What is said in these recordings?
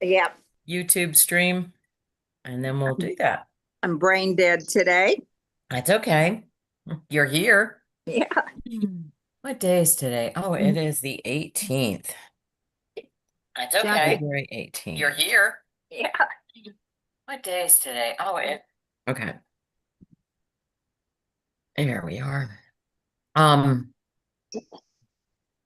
Yep, YouTube stream, and then we'll do that. I'm brain dead today. That's okay. You're here. Yeah. What day is today? Oh, it is the 18th. That's okay. Jackie. February 18th. You're here. Yeah. What day is today? Oh, okay. Here we are. I'm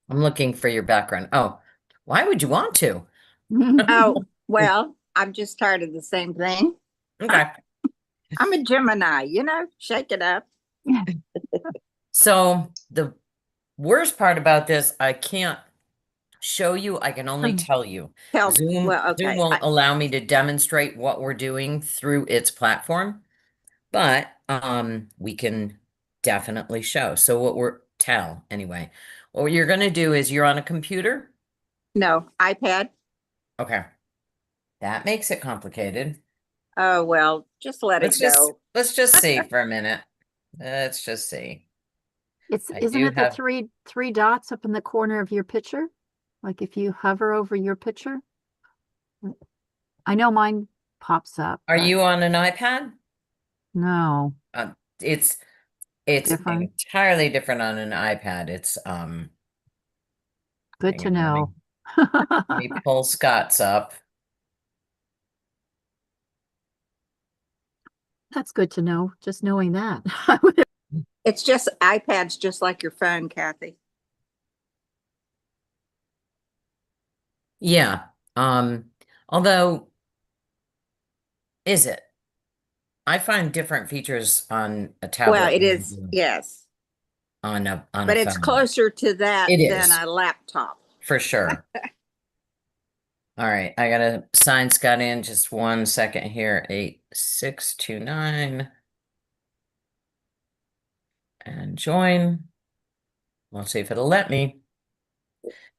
looking for your background. Oh, why would you want to? Oh, well, I'm just tired of the same thing. Okay. I'm a Gemini, shake it up. So the worst part about this, I can't show you, I can only tell you. Zoom Okay. won't allow me to demonstrate what we're doing through its platform, but we can definitely show. So tell anyway. What you're going to do is you're on a computer. No, iPad. Okay. That makes it complicated. Oh, well, just let it go. Let's just see for a minute. Let's just see. Isn't it the three dots up in the corner of your picture? Like if you hover over your picture? I know mine pops up. Are you on an iPad? No. It's Different. entirely different on an iPad. It's Good to know. let me pull Scott's up. That's good to know, just knowing that. It's just iPad's just like your phone, Kathy. Yeah. Although, is it? I find different features on a tablet. Well, it is, yes. On a But it's phone. closer to that than a laptop. For sure. All right, I gotta sign Scott in just 1 second here. 8629. And join. We'll see if it'll let me.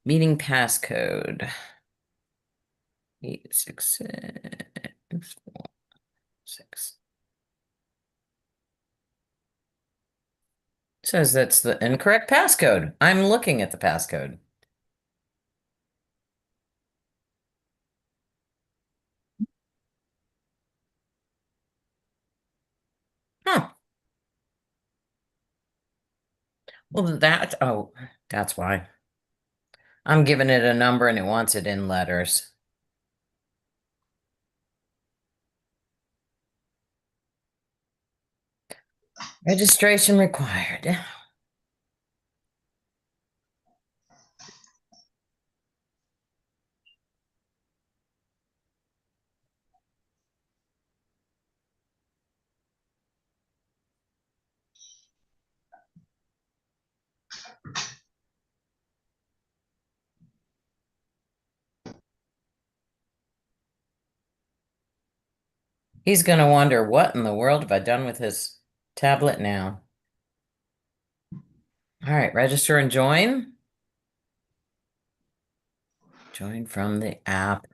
Meeting passcode. 86646. Says that's the incorrect passcode. I'm looking at the passcode. Huh. Well, that's why. I'm giving it a number and it wants it in letters. Registration required. He's going to wonder, what in the world have I done with his tablet now? All right, register and join. Join from the app.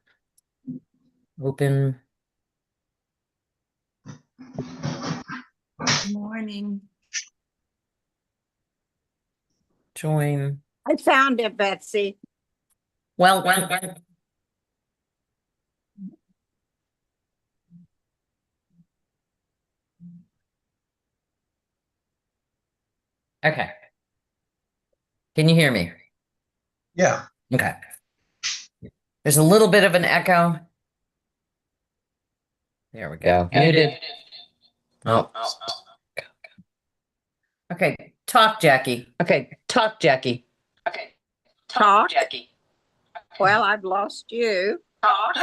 Open. Good morning. Join. I found it, Betsy. Well, okay. Can you hear me? Yeah. Okay. There's a little bit of an echo. There we go. Muted. Oh. Okay. Talk, Jackie. Okay. Talk, Jackie. Okay. Talk, Jackie. Well, I've lost you. Talk.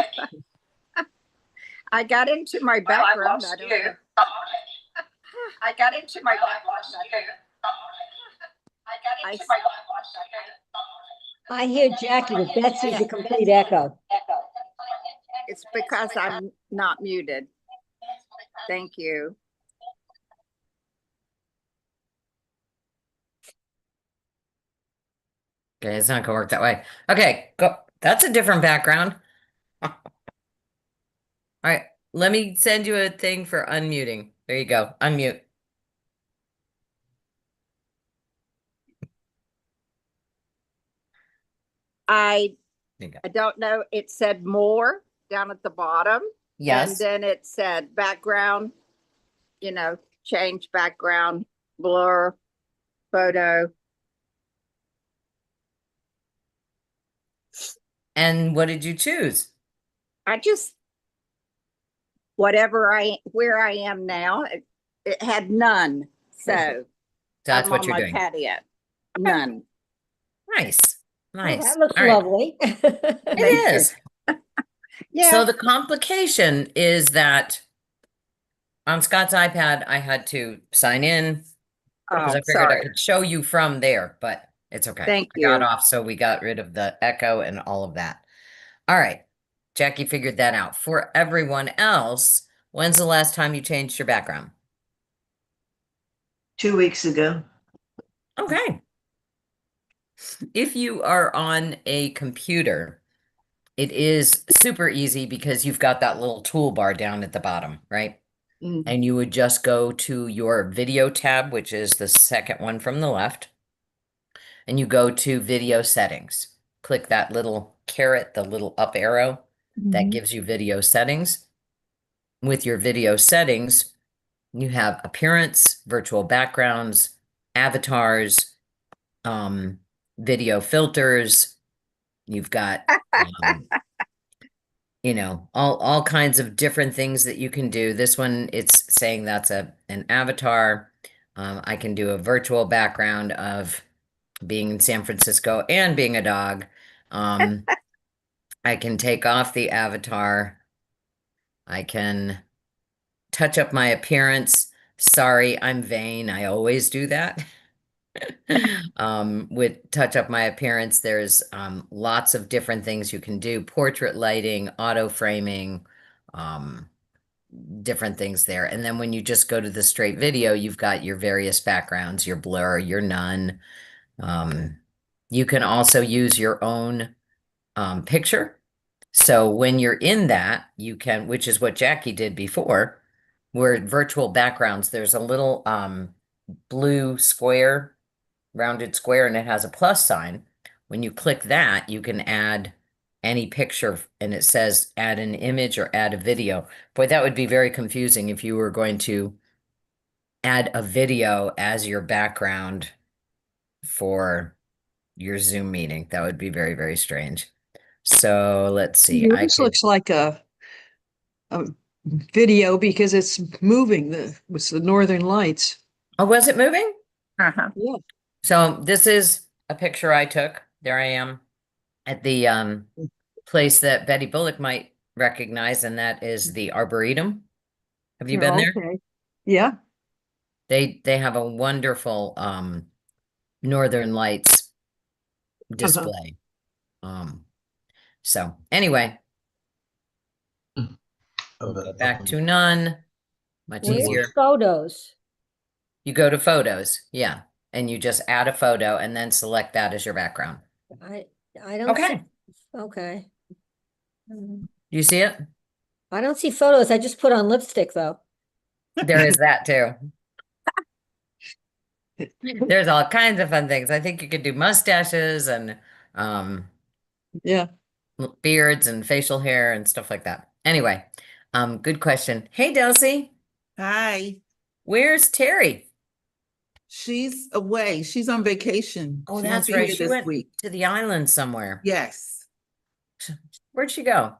I got into my background. I got into my background. I hear Jackie, but Betsy's a complete echo. It's because I'm not muted. Thank you. Okay, it's not gonna work that way. Okay, go. That's a different background. All right, let me send you a thing for unmuting. There you go. Unmute. I don't know. It said more. down at the bottom. And Yes. then it said background, change background, blur, photo. And what did you choose? I just, where I am now, it had none. So That's I'm what on you're my doing. patio. None. Nice. Oh, Nice. that looks All right. lovely. It Thank you. is. Yeah. So the complication is that on Scott's iPad, I had to sign in because I Oh, figured I sorry. could show you from there, but it's okay. Thank I got you. off, so we got rid of the echo and all of that. All right. Jackie figured that out. For everyone else, when's the last time you changed your background? 2 weeks ago. Okay. If you are on a computer, it is super easy because you've got that little toolbar down at the bottom, right? Mm. And you would just go to your video tab, which is the second one from the left, and you go to video settings. Click that little caret, the little up arrow that Mhm. gives you video settings. With your video settings, you have appearance, virtual backgrounds, avatars, video filters. You've got, all kinds of different things that you can do. This one, it's saying that's an avatar. I can do a virtual background of being in San Francisco and being a dog. I can take off the avatar. I can touch up my appearance. Sorry, I'm vain. I always do that. With touch up my appearance, there's lots of different things you can do. Portrait lighting, auto framing, different things there. And then when you just go to the straight video, you've got your various backgrounds, your blur, your none. You can also use your own picture. So when you're in that, you can, which is what Jackie did before, where virtual backgrounds, there's a little blue square, rounded square, and it has a plus sign. When you click that, you can add any picture and it says add an image or add a video. Boy, that would be very confusing if you were going to add a video as your background for your Zoom meeting. That would be very, very strange. So let's see. This looks like a video because it's moving with the northern lights. Oh, was it moving? Uh-huh. Yeah. So this is a picture I took. There I am at the place that Betty Bullock might recognize, and that is the Arboretum. Have you been there? Okay. Yeah. They have a wonderful Northern Lights display. So anyway, go back to none. Much Where's easier. photos? You go to photos, yeah, and you just add a photo and then select that as your background. I don't see. Okay. Okay. Do you see it? I don't see photos. I just put on lipstick though. There is that too. There's all kinds of fun things. I think you could do mustaches and Yeah. beards and facial hair and stuff like that. Anyway, good question. Hey, Delcy, Hi. where's Terry? She's away. She's on vacation. Oh, She won't that's be right. here She this went week. to the island somewhere. Yes. Where'd she go?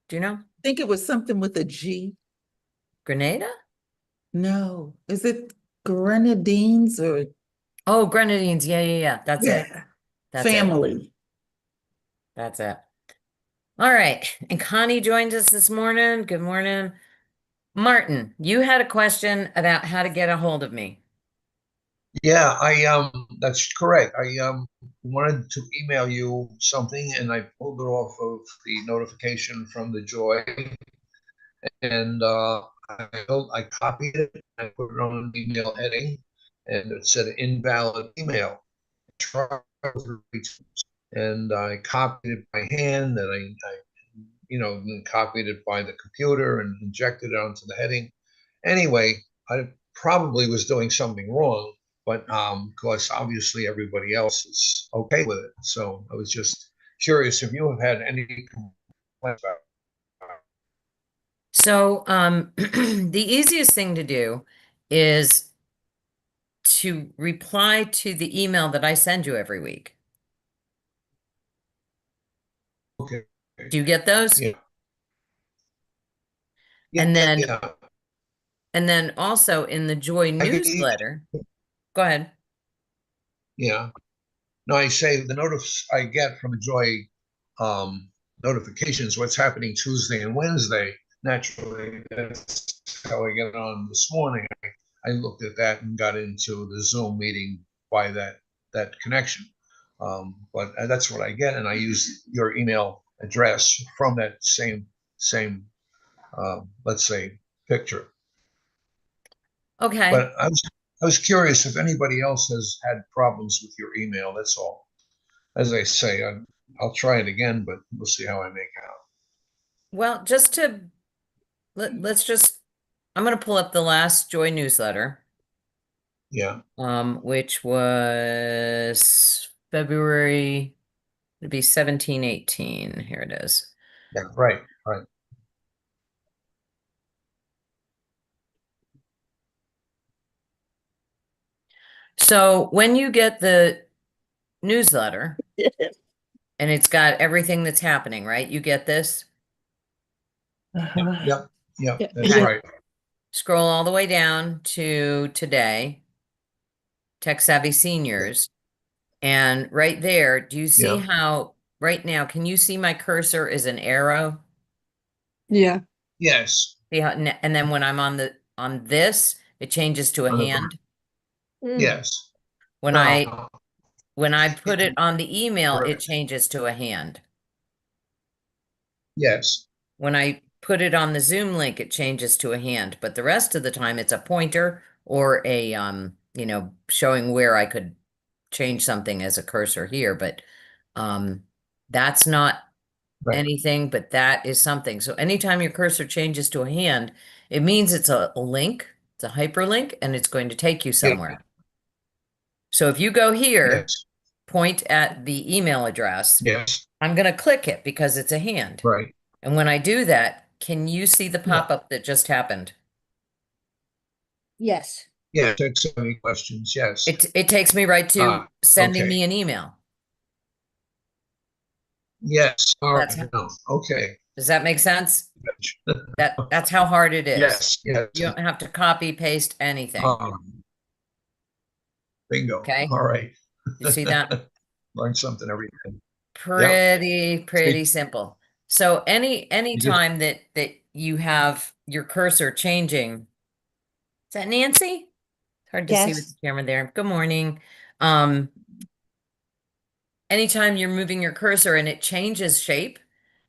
Do you know? I think it was something with a G. Grenada? No. Is it Grenadines or Oh, Grenadines. Yeah. That's it. That's it. family? That's it. All right. And Connie joined us this morning. Good morning. Martin, you had a question about how to get a hold of me. Yeah, that's correct. I wanted to email you something and I pulled it off of the notification from the Joy and I copied it and I put it on an email heading and it said invalid email. And I copied it by hand and I then copied it by the computer and injected it onto the heading. Anyway, I probably was doing something wrong, but because obviously everybody else is okay with it. So I was just curious if you have had any complaints about it. So, the easiest thing to do is to reply to the email that I send you every week. Okay. Do you get those? Yeah. And then, Yeah. and then also in the Joy I could- newsletter, go ahead. Yeah. No, I say the notice I get from Joy notifications, what's happening Tuesday and Wednesday. Naturally, that's how I get on this morning. I looked at that and got into the Zoom meeting by that connection. But that's what I get, and I use your email address from that same let's say picture. Okay. But I was curious if anybody else has had problems with your email. That's all. As I say, I'll try it again, but we'll see how I make out. Well, just to let's just I'm going to pull up the last Joy newsletter, Yeah. which was February, it'd be 17/18. Here it is. Yeah. Right. Right. So when you get the newsletter and it's got everything that's happening, right? You get this? Uh-huh. Yep. Yep. Yeah. That's Yeah. right. Scroll all the way down to today, Tech Savvy Seniors. And right there, do you see Yeah. how right now, can you see my cursor is an arrow? Yeah. Yes. See how, and then when I'm on this, it changes to a Uh-huh. hand. Mm. Yes. When Now, I put it on the email, it Correct. changes to a hand. yes. When I put it on the Zoom link, it changes to a hand, but the rest of the time it's a pointer or a showing where I could change something as a cursor here, but that's not Right. anything, but that is something. So anytime your cursor changes to a hand, it means it's a link, it's a hyperlink, and it's going to take you somewhere. So if you go here, Yes. point at the email address, Yes. I'm going to click it because it's a hand. Right. And when I do that, can you see the Yeah. pop-up that just happened? Yes. Yeah. Take so many questions. Yes. It takes me right to sending okay. me an email. Yes. All right. That's- No. Okay. Does that make sense? That's how hard it is. Yes. Yes. You don't have to copy, paste anything. Bingo. Okay. All right. You see that? Learn something every day. Pretty simple. So any just- time that you have your cursor changing, is that Nancy? It's hard to see with Yes. the camera there. Good morning. Anytime you're moving your cursor and it changes shape,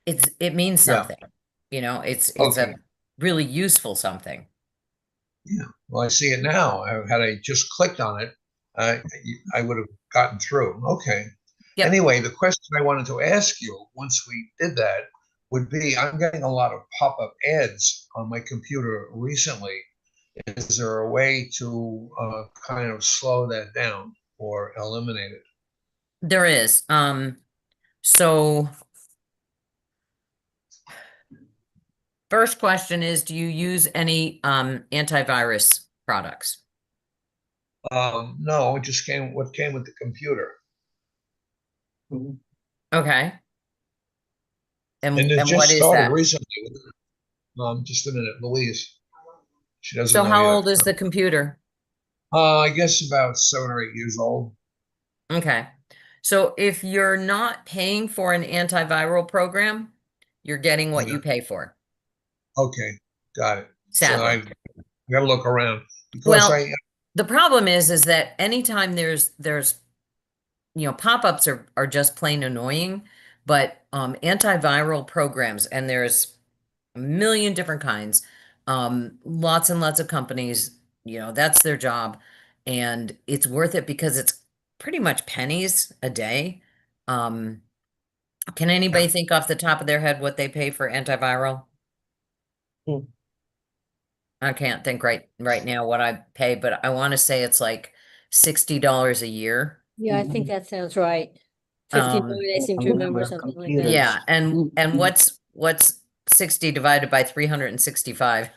it means Yeah. something. You know, it's Okay. a really useful something. Yeah. Well, I see it now. Had I just clicked on it, I would have gotten through. Okay. Yep. Anyway, the question I wanted to ask you once we did that would be, I'm getting a lot of pop-up ads on my computer recently. Is there a way to kind of slow that down or eliminate it? There is. So first question is, do you use any antivirus products? No, it just what came with the computer. Okay. And And it what just is started that? recently. Just a minute, Louise. She doesn't So know how yet. old is the computer? I guess about 7 or 8 years old. Okay. So if you're not paying for an antiviral program, you're getting what Yeah. you pay for. Okay, got it. Sadly. So I gotta look around because Well, the problem is that anytime there's pop-ups are just plain annoying, but antiviral programs, and there's a million different kinds, lots and lots of companies, that's their job, and it's worth it because it's pretty much pennies a day. Can anybody think off the top of their head what they pay for antiviral? I can't think right now what I pay, but I want to say it's like $60 a year. Yeah, I think that sounds right. 59, I seem to remember something like that. Yeah, and what's 60 divided by 365.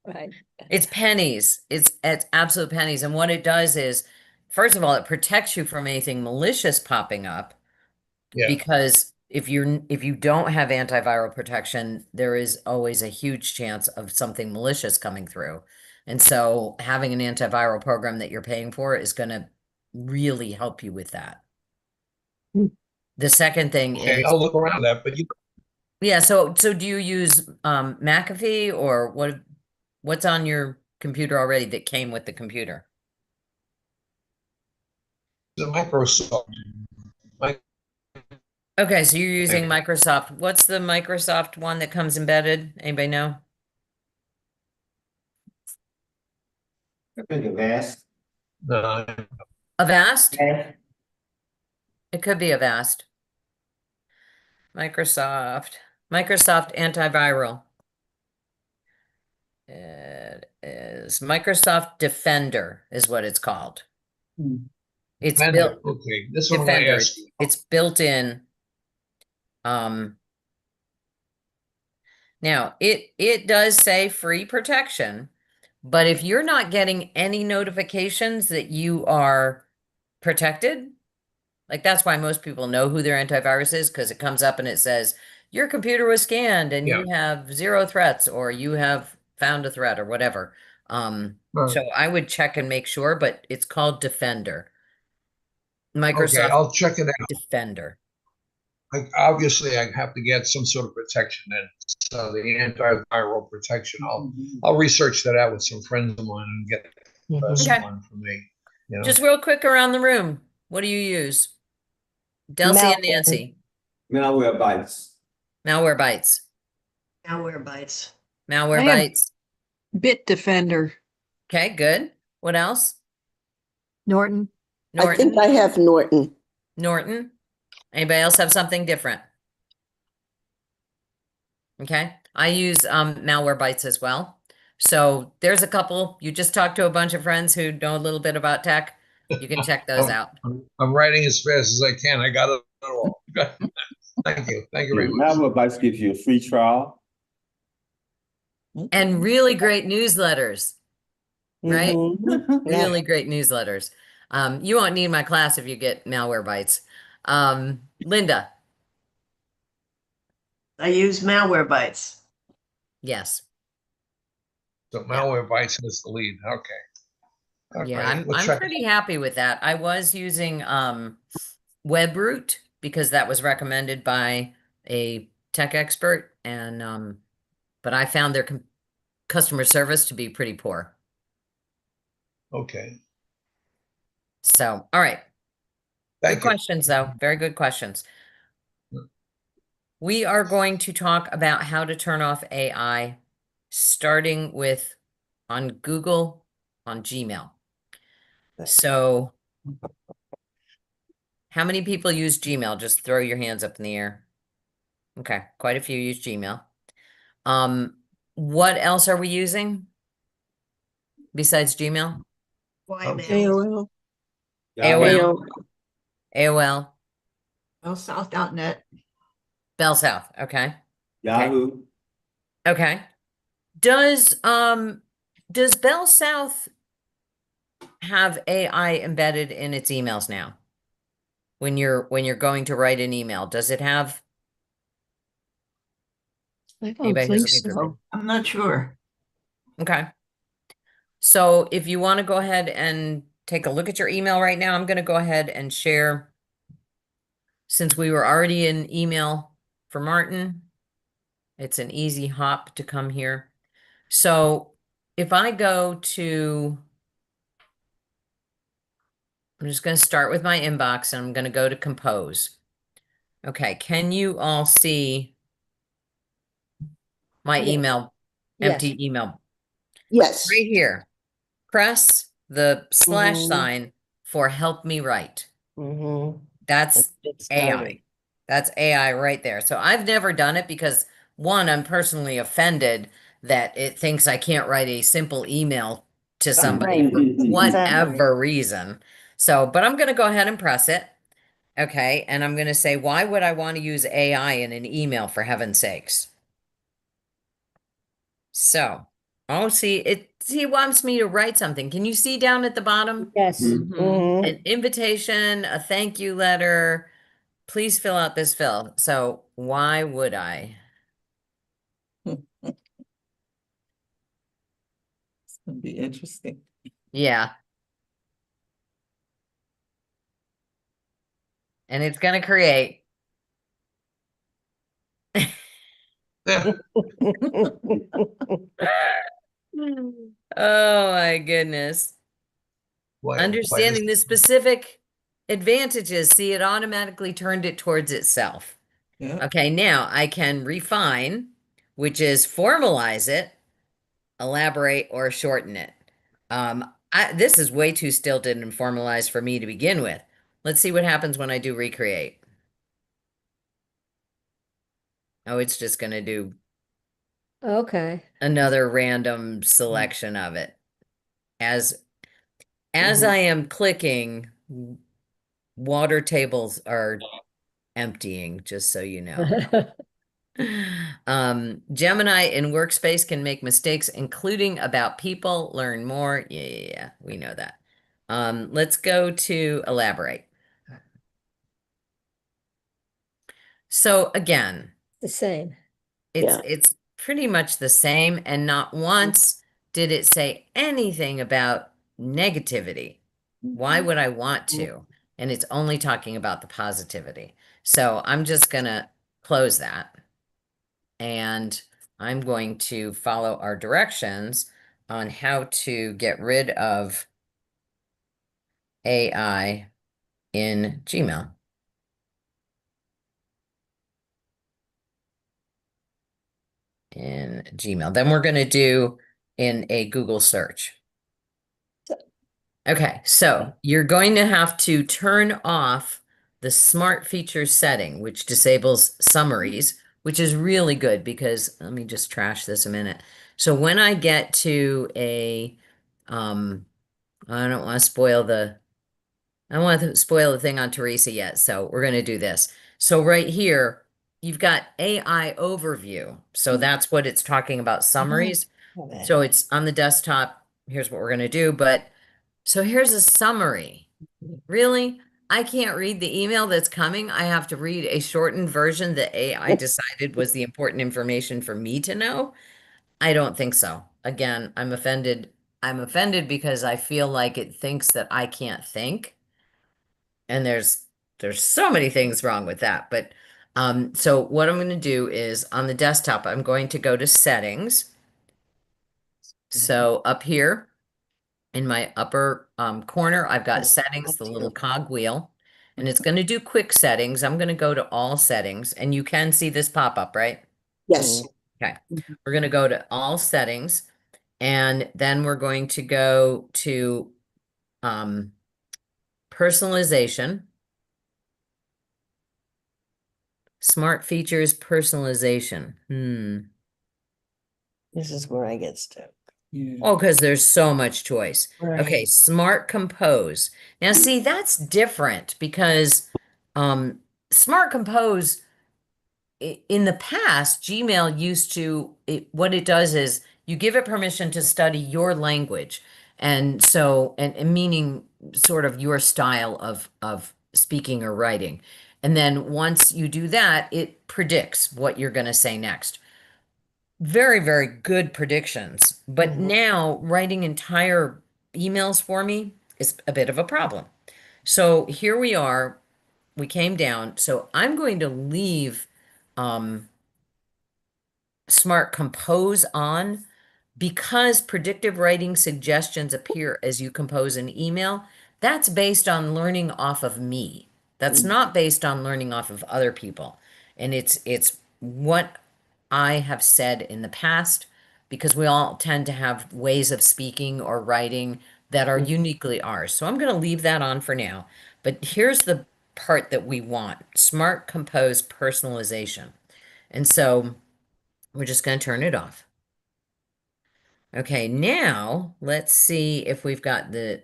Right. It's pennies. It's absolute pennies. And what it does is, first of all, it protects you from anything malicious popping up. Yeah. Because if you don't have antiviral protection, there is always a huge chance of something malicious coming through. And so having an antiviral program that you're paying for is going to really help you with that. Hmm. The second thing Okay, is, I'll look around that, but yeah, so do you use McAfee, or what's on your computer already that came with the computer? the Microsoft. Okay, so you're using Microsoft. What's the Microsoft one that comes embedded? Anybody know? I think Avast. No, Avast? Yeah. It could be Avast. Microsoft antiviral. It is Microsoft Defender is what it's called. It's Defender. built Okay, this one I'm gonna Defender. ask you. It's built in. Now it does say free protection, but if you're not getting any notifications that you are protected, like that's why most people know who their antivirus is, because it comes up and it says your computer was scanned and Yeah. you have 0 threats, or you have found a threat, or whatever. Right. So I would check and make sure, but it's called Defender. Okay, Microsoft I'll check it out. Defender. Obviously, I have to get some sort of protection then. So the antiviral protection, I'll research that out with some friends of mine and get the best Okay. one for me. You know? Just real quick around the room. What do you use? Delcy and Nancy. Malwarebytes. Malwarebytes. Malwarebytes. Malwarebytes. Bitdefender. Okay, good. What else? Norton. I think I have Norton. Norton. Anybody else have something different? Okay. I use Malwarebytes as well. So there's a couple. You just talked to a bunch of friends who know a little bit about tech. You can check those out. I'm writing as fast as I can. I got it all. Thank you. Thank you very much. Malwarebytes gives you a free trial. And really great newsletters, right? Mhm. Yeah. Really great newsletters. You won't need my class if you get Malwarebytes. Linda. I use Malwarebytes. Yes. So Malwarebytes is the lead. Okay. Yeah, Okay, we'll I'm check. pretty happy with that. I was using WebRoot because that was recommended by a tech expert, and but I found their customer service to be pretty poor. Okay. So, all right. Thank Good you. questions, though. Very good questions. We are going to talk about how to turn off AI, starting with on Google, on Gmail. So, how many people use Gmail? Just throw your hands up in the air. Okay, quite a few use Gmail. What else are we using besides Gmail? AOL. AOL. AOL. Bellsouth.net. Bell South. Okay. Yahoo. Okay. Does Bell South have AI embedded in its emails now? When you're going to write an email, does it have? I don't Anybody who's think looking for me? so. I'm not sure. Okay. So if you want to go ahead and take a look at your email right now, I'm going to go ahead and share. Since we were already in email for Martin, it's an easy hop to come here. So if I go to, I'm just going to start with my inbox and I'm going to go to compose. Okay. Can you all see my Yes. email, Yes. empty email? Yes. Right here. Press the slash Mhm. sign for help me write. Mm-hmm. That's AI. That's AI right there. So I've never done it because, one, I'm personally offended that it thinks I can't write a simple email to somebody for Right. whatever reason. So, but I'm going to go ahead and press it. Okay, and I'm going to say, why would I want to use AI in an email, for heaven's sakes? So, oh, see, it wants me to write something. Can you see down at the bottom? Yes. Mhm. Mhm. An invitation, a thank you letter. Please fill out this fill. So, why would I? It's gonna be interesting. Yeah. And it's going to create. Yeah. Oh my goodness. Why Understanding the this? specific advantages, see, it automatically turned it towards itself. Yeah. Okay, now I can refine, which is formalize it, elaborate, or shorten it. This is way too stilted and formalized for me to begin with. Let's see what happens when I do recreate. Oh, it's just going to do Okay. another random selection of it. As I am clicking, water tables are emptying, just so you know. Gemini in Workspace can make mistakes, including about people. Learn more. Yeah, we know that. Let's go to elaborate. So again, The same. it's pretty much the same, and not once did it say anything about negativity. Why would I want to? And it's only talking about the positivity. So I'm just gonna close that. And I'm going to follow our directions on how to get rid of AI in Gmail. Then we're going to do in a Google search. Okay, so you're going to have to turn off the smart features setting, which disables summaries, which is really good because let me just trash this a minute. So when I get to I don't want to spoil the thing on Teresa yet, so we're going to do this. So right here, you've got AI overview. So that's what it's talking about, summaries. So it's on the desktop. Here's what we're going to do. But so here's a summary. Really? I can't read the email that's coming. I have to read a shortened version that AI decided was the important information for me to know. I don't think so. Again, I'm offended. I'm offended because I feel like it thinks that I can't think. And there's so many things wrong with that. But so what I'm going to do is on the desktop, I'm going to go to settings. So up here in my upper corner, I've got settings, the little cog wheel, and it's going to do quick settings. I'm going to go to all settings, and you can see this pop up, right? Yes. Okay. We're going to go to all settings, and then we're going to go to personalization. Smart features personalization. This is where I get stuck. Yeah. Oh, because there's so much choice. Okay, Right. smart compose. Now, see, that's different because smart compose in the past, Gmail used to, what it does is you give it permission to study your language. And so, and meaning sort of your style of speaking or writing. And then once you do that, it predicts what you're going to say next. Very, very good predictions. But now writing entire emails for me is a bit of a problem. So here we are. We came down. So I'm going to leave Smart Compose on because predictive writing suggestions appear as you compose an email. That's based on learning off of me. That's not based on learning off of other people. And it's what I have said in the past because we all tend to have ways of speaking or writing that are uniquely ours. So I'm going to leave that on for now. But here's the part that we want: Smart Compose personalization. And so we're just going to turn it off. Okay, now let's see if we've got the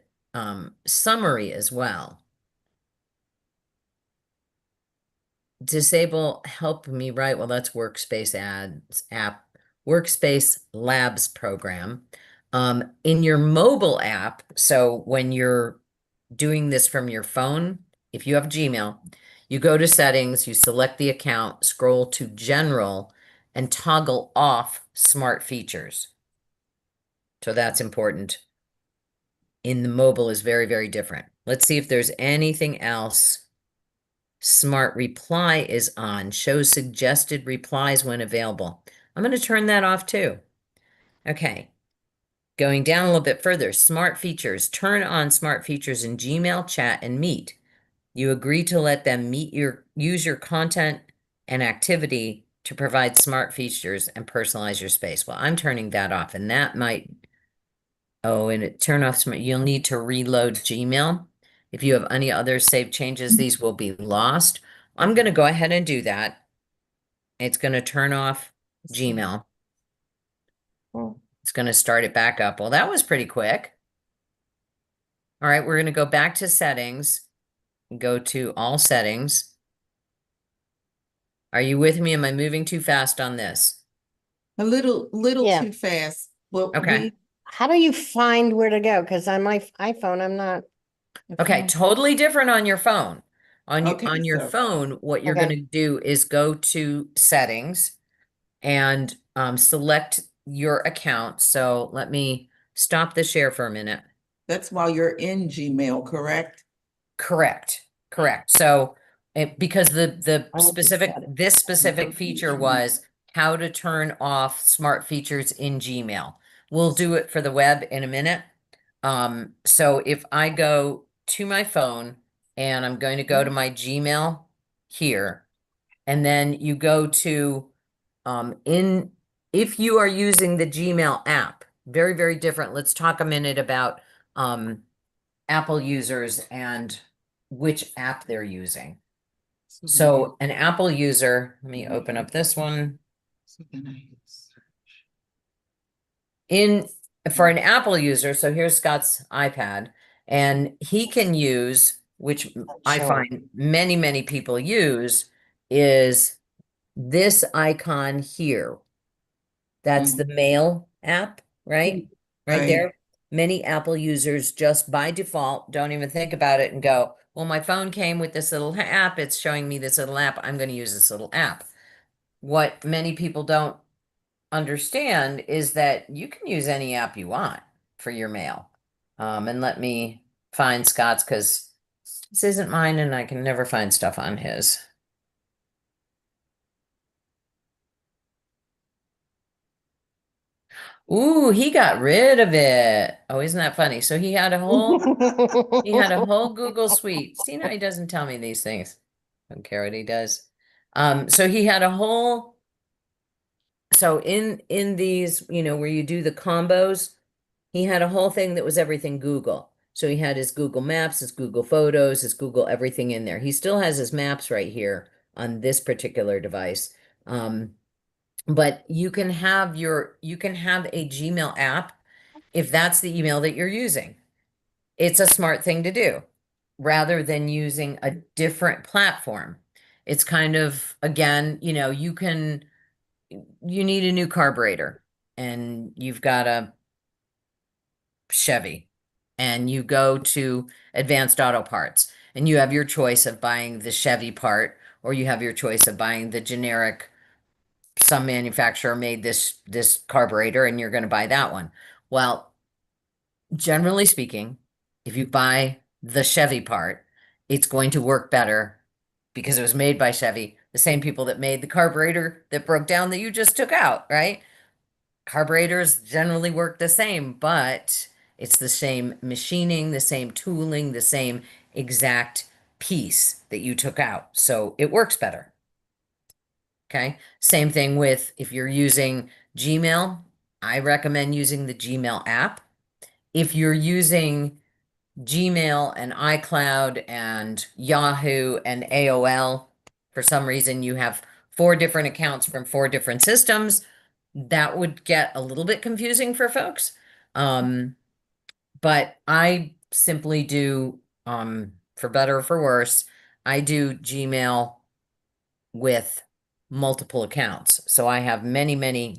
summary as well. disable help me write. Well, that's Workspace Labs program. In your mobile app, so when you're doing this from your phone, if you have Gmail, you go to settings, you select the account, scroll to general, and toggle off smart features. So that's important. In the mobile is very, very different. Let's see if there's anything else. Smart reply is on. Show suggested replies when available. I'm going to turn that off too. Okay. Going down a little bit further, smart features. Turn on smart features in Gmail, Chat, and Meet. You agree to let them use your content and activity to provide smart features and personalize your space. Well, I'm turning that off, and that might, turn off smart. You'll need to reload Gmail. If you have any other saved changes, these will be lost. I'm going to go ahead and do that. It's going to turn off Gmail. It's going to start it back up. Well, that was pretty quick. All right, we're going to go back to settings. Go to all settings. Are you with me? Am I moving too fast on this? A little Yeah. too fast. Well, Okay. How do you find where to go? Because on my iPhone, I'm not. Okay, totally different on your phone. On Okay, your so- phone, what you're Okay. going to do is go to settings and select your account. So let me stop the share for a minute. That's while you're in Gmail, correct? Correct. So because I just got it. this specific feature was how to turn off smart features in Gmail. We'll do it for the web in a minute. So if I go to my phone and I'm going to go to my Gmail here, and then you go to if you are using the Gmail app, very, very different. Let's talk a minute about Apple users and which app they're using. So an Apple user, let me open up this one. For an Apple user, so here's Scott's iPad, and he can use, which I Sure. find many, many people use, is this icon here. That's the Mail app, right? Right Right. there. Many Apple users just by default don't even think about it and go, well, my phone came with this little app. It's showing me this little app. I'm going to use this little app. What many people don't understand is that you can use any app you want for your mail. And let me find Scott's because this isn't mine and I can never find stuff on his. Ooh, he got rid of it. Oh, isn't that funny? So he had a whole Google Suite. See, now he doesn't tell me these things. I don't care what he does. So he had a whole, so in these, where you do the combos, he had a whole thing that was everything Google. So he had his Google Maps, his Google Photos, his Google everything in there. He still has his maps right here on this particular device. But you can have a Gmail app if that's the email that you're using. It's a smart thing to do rather than using a different platform. It's kind of, again, you need a new carburetor and you've got a Chevy and you go to Advanced Auto Parts and you have your choice of buying the Chevy part or you have your choice of buying the generic, some manufacturer made this carburetor and you're going to buy that one. Well, generally speaking, if you buy the Chevy part, it's going to work better because it was made by Chevy, the same people that made the carburetor that broke down that you just took out, right? Carburetors generally work the same, but it's the same machining, the same tooling, the same exact piece that you took out. So it works better. Okay. Same thing with if you're using Gmail, I recommend using the Gmail app. If you're using Gmail and iCloud and Yahoo and AOL, for some reason you have 4 different accounts from 4 different systems, that would get a little bit confusing for folks. But I simply do, for better or for worse, I do Gmail with multiple accounts. So I have many,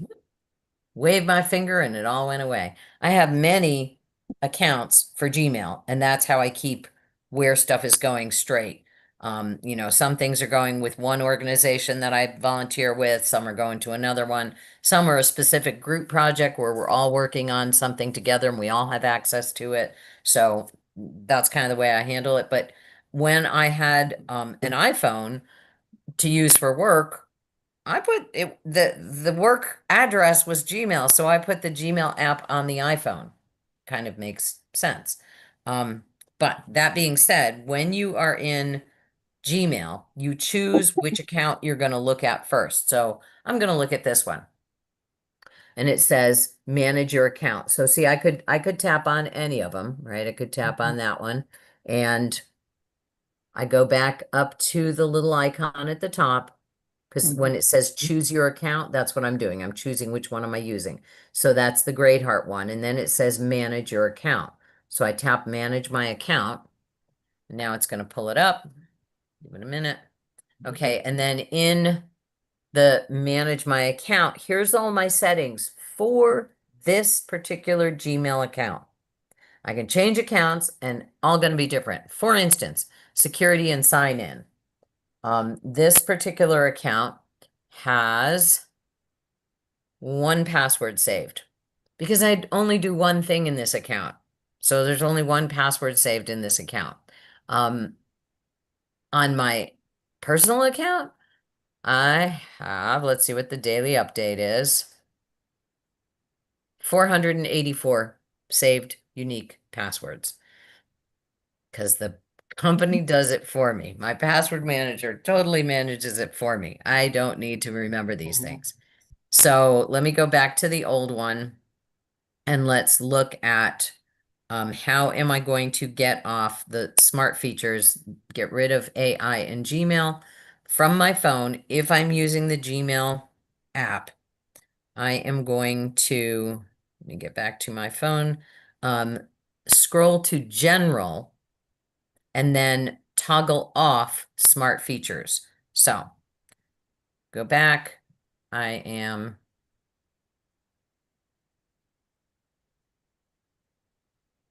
wave my finger and it all went away. I have many accounts for Gmail, and that's how I keep where stuff is going straight. You know, some things are going with one organization that I volunteer with, some are going to another one, some are a specific group project where we're all working on something together and we all have access to it. So that's kind of the way I handle it. But when I had an iPhone to use for work, I put it, the work address was Gmail, so I put the Gmail app on the iPhone. Kind of makes sense. But that being said, when you are in Gmail, you choose which account you're going to look at first. So I'm going to look at this one. And it says manage your account. So see, I could tap on any of them, right? I could tap on that one, and I go back up to the little icon at the top, because when it says choose your account, that's what I'm doing. I'm choosing which one am I using. So that's the Great Heart one. And then it says manage your account. So I tap manage my account. And now it's going to pull it up. Give it a minute. Okay. And then in the manage my account, here's all my settings for this particular Gmail account. I can change accounts and all going to be different. For instance, security and sign in. This particular account has one password saved because I only do one thing in this account. So there's only one password saved in this account. On my personal account, I have, let's see what the daily update is. 484 saved unique passwords. Because the company does it for me. My password manager totally manages it for me. I don't need to remember these things. So let me go back to the old one and let's look at how am I going to get off the smart features, get rid of AI and Gmail from my phone. If I'm using the Gmail app, I am going to, let me get back to my phone, scroll to General, and then toggle off smart features. So go back. I am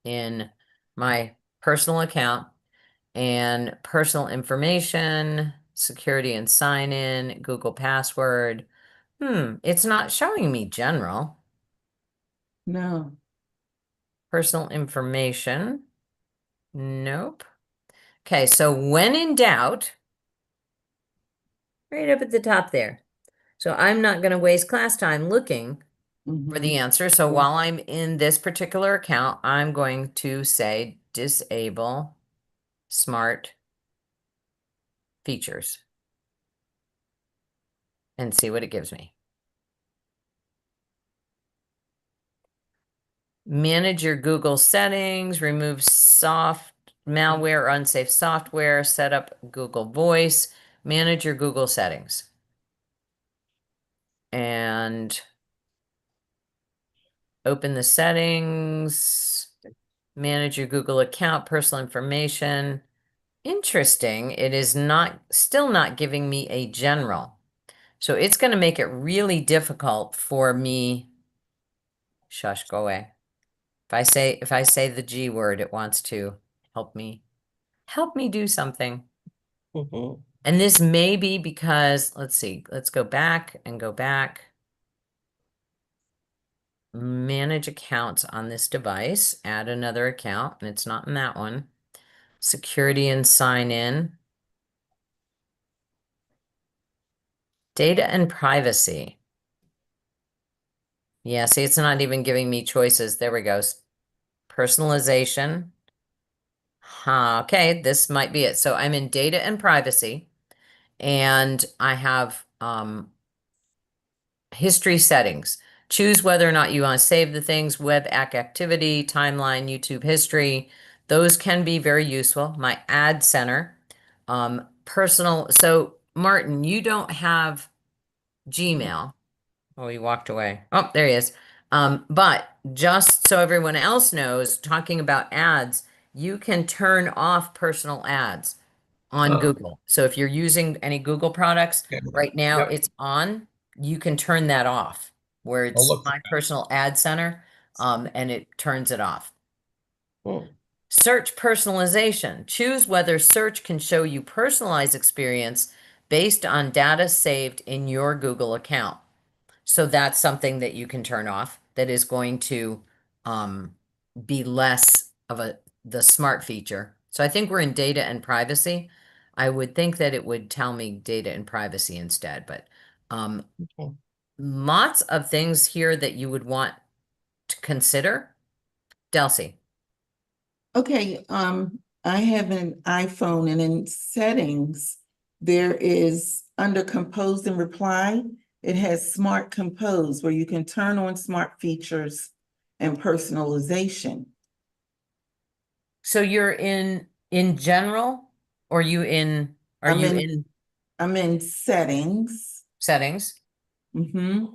in my personal account and personal information, security and sign in, Google password. It's not showing me general. No. Personal information. Nope. Okay, so when in doubt, right up at the top there. So I'm not going to waste class time looking for the answer. So while I'm in this particular account, I'm going to say disable smart features and see what it gives me. Manage your Google settings, remove soft malware or unsafe software, set up Google Voice, manage your Google settings. And open the settings, manage your Google account, personal information. Interesting. It is still not giving me a general. So it's going to make it really difficult for me. Shush, go away. If I say the G word, it wants to help me do something. And this may be because, let's see, let's go back and go back. Manage accounts on this device, add another account, and it's not in that one. Security and sign in. Data and privacy. Yeah, see, it's not even giving me choices. There we go. Personalization. Okay, this might be it. So I'm in data and privacy, and I have history settings. Choose whether or not you want to save the things, web app activity, timeline, YouTube history. Those can be very useful. My ad center, personal. So Martin, you don't have Gmail. Oh, he walked away. Oh, there he is. But just so everyone else knows, talking about ads, you can turn off personal ads on Oh. Google. So if you're using any Google products, Okay. right now Yep. it's on. You can turn that off where it's look for My that. Personal Ad Center, and it turns it off. Hmm. Search personalization. Choose whether search can show you personalized experience based on data saved in your Google account. So that's something that you can turn off that is going to be less of the smart feature. So I think we're in data and privacy. I would think that it would tell me data and privacy instead, but Okay. lots of things here that you would want to consider. Delcy. Okay, I have an iPhone and in settings, there is under compose and reply, it has smart compose where you can turn on smart features and personalization. So you're in general, or are I'm you in- in I'm in settings. settings? Mm-hmm.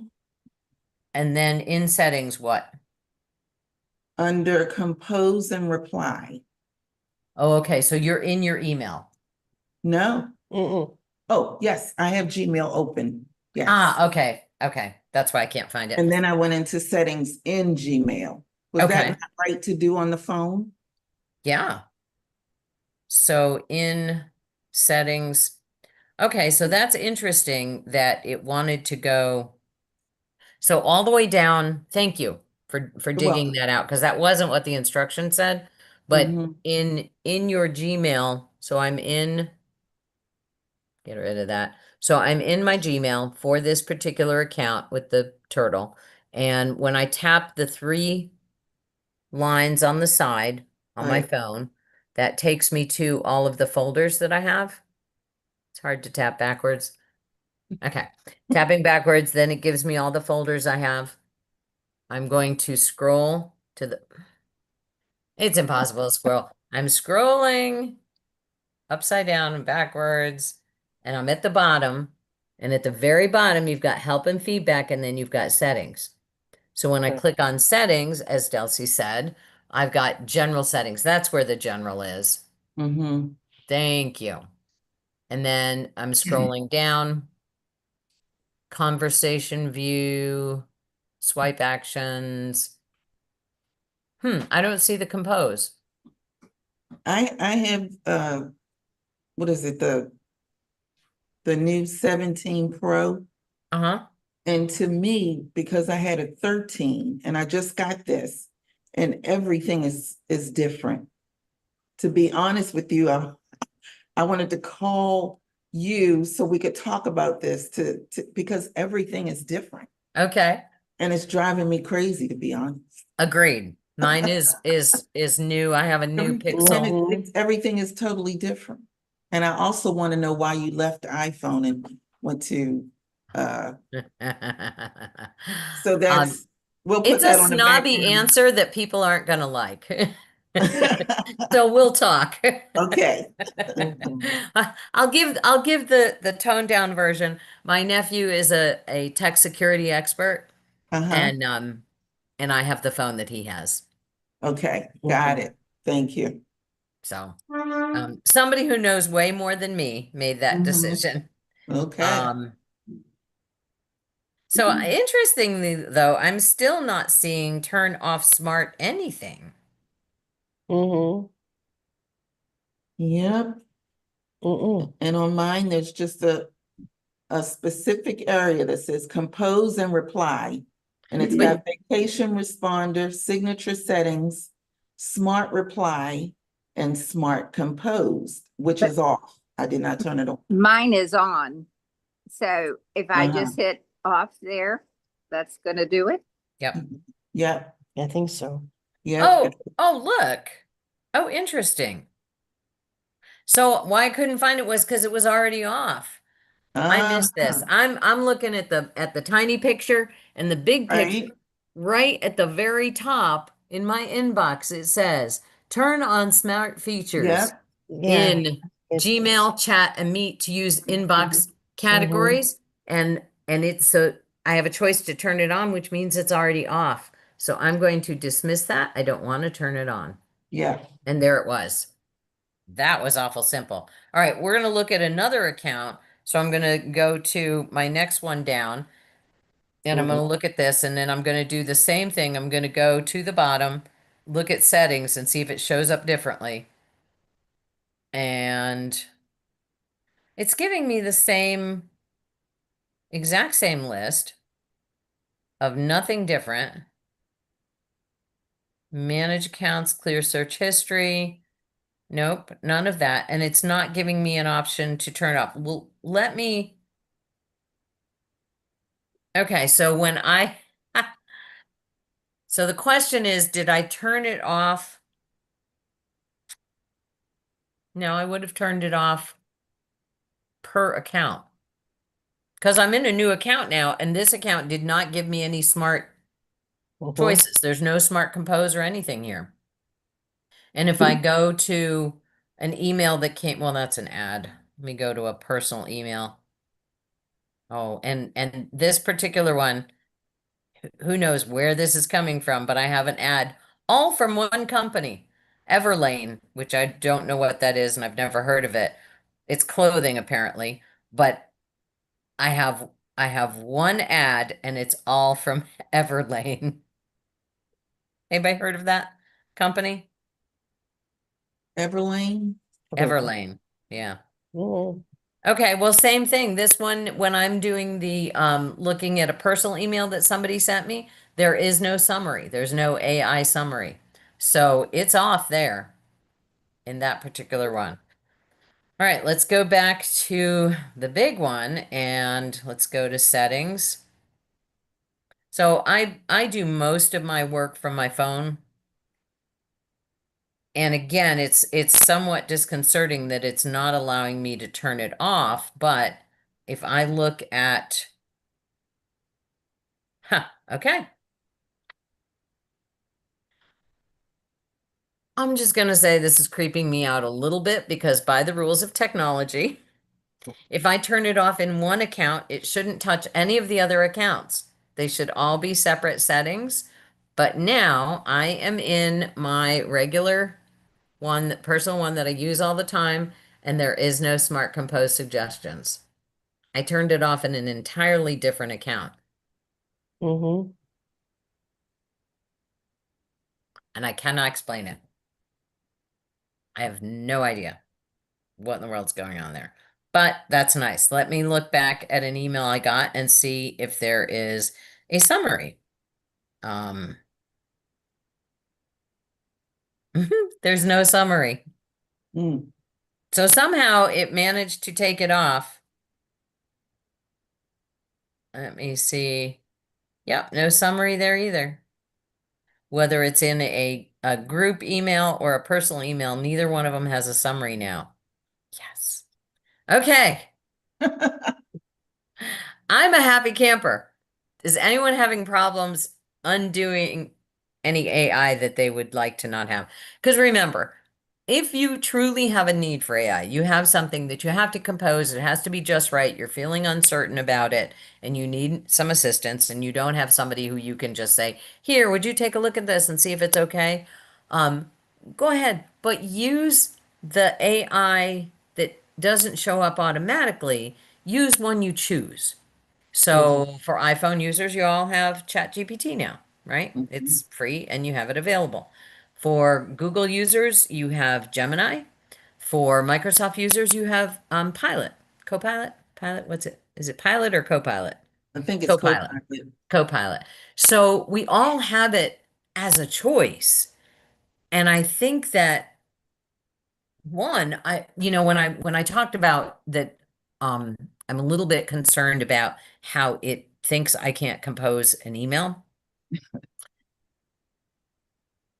And then in settings, what? Under compose and reply. Oh, okay. So you're in your email. No. Mm-mm. Oh, yes, I have Gmail open. Yes. Ah, okay. Okay. That's why I can't find it. And then I went into settings in Gmail. Was Okay. that not right to do on the phone? Yeah. So in settings. Okay, so that's interesting that it wanted to go. So all the way down, thank you for digging welcome. that out, because that wasn't what the instruction said. But Mhm. in your Gmail, so I'm in, get rid of that. So I'm in my Gmail for this particular account with the turtle. And when I tap the 3 lines on the side on my Right. phone, that takes me to all of the folders that I have. It's hard to tap backwards. Okay. Tapping backwards, then it gives me all the folders I have. I'm going to scroll to the, it's impossible to scroll. I'm scrolling upside down and backwards, and I'm at the bottom. And at the very bottom, you've got help and feedback, and then you've got settings. So when I Okay. click on settings, as Delcy said, I've got general settings. That's where the general is. Mhm. Thank you. And then I'm scrolling down. Conversation view, swipe actions. I don't see the compose. I have what is it, the new 17 Pro? Uh-huh. And to me, because I had a 13 and I just got this, and everything is different. To be honest with you, I wanted to call you so we could talk about this because everything is different. Okay. And it's driving me crazy, to be honest. Agreed. Mine is new. I have a new Everything- Pixel. and everything is totally different. And I also want to know why you left the iPhone and went to so that's we'll put It's a that on the back snobby burner. answer that people aren't gonna like. So we'll talk. Okay. I'll give the toned down version. My nephew is a tech security expert, Uh-huh. and I have the phone that he has. Okay, got it. Thank you. So somebody who knows way more than me made that Mhm. decision. Okay. So interestingly though, I'm still not seeing turn off smart anything. Mm-hmm. Yep. Mm-mm. And on mine, there's just a specific area that says compose and reply. And it's got vacation responder, signature settings, smart reply, and smart compose, which is off. I did not turn it on. Mine is on. So if I Uh-huh. just hit off there, that's gonna do it. Yep. Yep, I think so. yep. Oh, look. Oh, interesting. So why I couldn't find it was because it was already off. I missed this. I'm looking at the tiny picture and the big picture. Right. Right at the very top in my inbox, it says turn on smart features Yep. Yeah. in Gmail, chat, and Meet to use inbox categories. And it's so I have a choice to turn it on, which means it's already off. So I'm going to dismiss that. I don't want to turn it on. Yeah. And there it was. That was awful simple. All right, we're going to look at another account. So I'm going to go to my next one down, and I'm going to look at this, and then I'm going to do the same thing. I'm going to go to the bottom, look at settings, and see if it shows up differently. And it's giving me the same, exact same list of nothing different. Manage accounts, clear search history. Nope, none of that. And it's not giving me an option to turn it off. Well, let me. Okay, so when so the question is, did I turn it off? No, I would have turned it off per account. Because I'm in a new account now, and this account did not give me any smart choices. There's no smart compose or anything here. And if I go to an email that came, well, that's an ad. Let me go to a personal email. Oh, and this particular one, who knows where this is coming from, but I have an ad all from one company, Everlane, which I don't know what that is and I've never heard of it. It's clothing apparently, but I have one ad and it's all from Everlane. Anybody heard of that company? Everlane? Everlane. Yeah. Mm. Okay, well, same thing. This one, when I'm doing the looking at a personal email that somebody sent me, there is no summary. There's no AI summary. So it's off there in that particular one. All right, let's go back to the big one and let's go to settings. So I do most of my work from my phone. And again, it's somewhat disconcerting that it's not allowing me to turn it off, but if I look at, okay. I'm just going to say this is creeping me out a little bit because by the rules of technology, if I turn it off in one account, it shouldn't touch any of the other accounts. They should all be separate settings. But now I am in my regular one, personal one that I use all the time, and there is no Smart Compose suggestions. I turned it off in an entirely different account. Mm-hmm. And I cannot explain it. I have no idea what in the world's going on there. But that's nice. Let me look back at an email I got and see if there is a summary. There's no summary. So somehow it managed to take it off. Let me see. Yep, no summary there either. Whether it's in a group email or a personal email, neither one of them has a summary now. Yes. Okay. I'm a happy camper. Is anyone having problems undoing any AI that they would like to not have? Because remember, if you truly have a need for AI, you have something that you have to compose, it has to be just right, you're feeling uncertain about it, and you need some assistance, and you don't have somebody who you can just say, here, would you take a look at this and see if it's okay? Go ahead, but use the AI that doesn't show up automatically. Use one you choose. So for iPhone users, you all have ChatGPT now, right? It's free and you have it available. For Google users, you have Gemini. For Microsoft users, you have Pilot, Copilot, Pilot. What's it? Is it Pilot or Copilot? I think it's Copilot. Copilot. So we all have it as a choice. And I think that when I talked about that, I'm a little bit concerned about how it thinks I can't compose an email.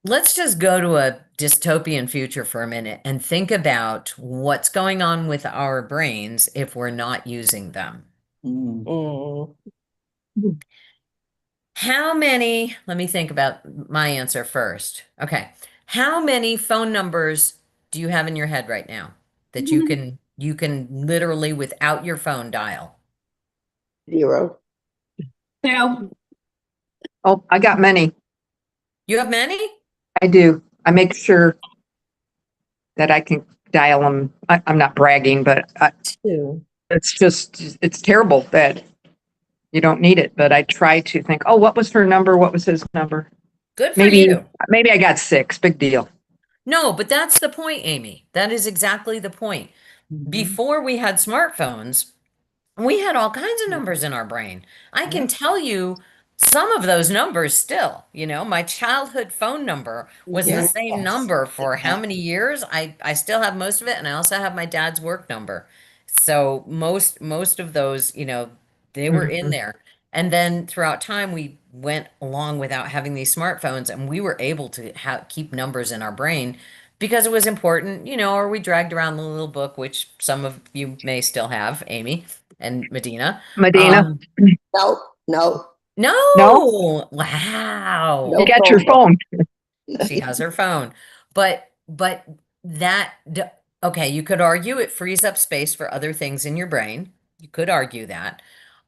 Let's just go to a dystopian future for a minute and think about what's going on with our brains if we're not using them. How many, let me think about my answer first. Okay. How many phone numbers do you have in your head right now that you can literally without your phone dial? 0. No. Oh, I got many. You have many? I do. I make sure that I can dial them. I'm not bragging, but Two. it's terrible that you don't need it. But I try to think, oh, what was her number? What was his number? Good for Maybe, you. maybe I got 6. Big deal. No, but that's the point, Amy. That is exactly the point. Before we had smartphones, we had all kinds of numbers in our brain. I can tell you some of those numbers still. My childhood phone number was the Yes. same number for how many years? I still have most of it, and I also have my dad's work number. So most of those, they were in there. And then throughout time, we went along without having these smartphones, and we were able to keep numbers in our brain because it was important, or we dragged around the little book, which some of you may still have, Amy and Medina. Medina, No, no. No. Wow. you got your phone. She has her phone. But that okay, you could argue it frees up space for other things in your brain. You could argue that.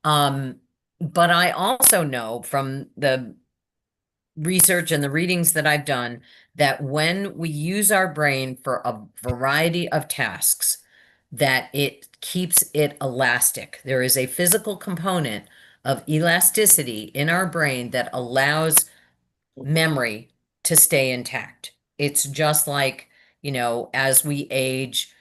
But I also know from the research and the readings that I've done that when we use our brain for a variety of tasks, that it keeps it elastic. There is a physical component of elasticity in our brain that allows memory to stay intact. It's just like, as we age,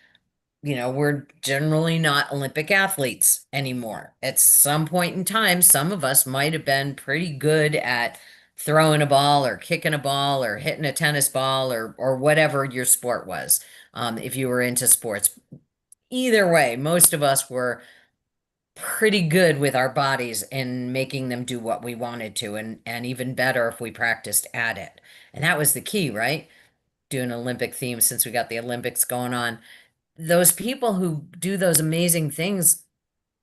we're generally not Olympic athletes anymore. At some point in time, some of us might have been pretty good at throwing a ball or kicking a ball or hitting a tennis ball or whatever your sport was, if you were into sports. Either way, most of us were pretty good with our bodies in making them do what we wanted to, and even better if we practiced at it. And that was the key, right? Do an Olympic theme since we got the Olympics going on. Those people who do those amazing things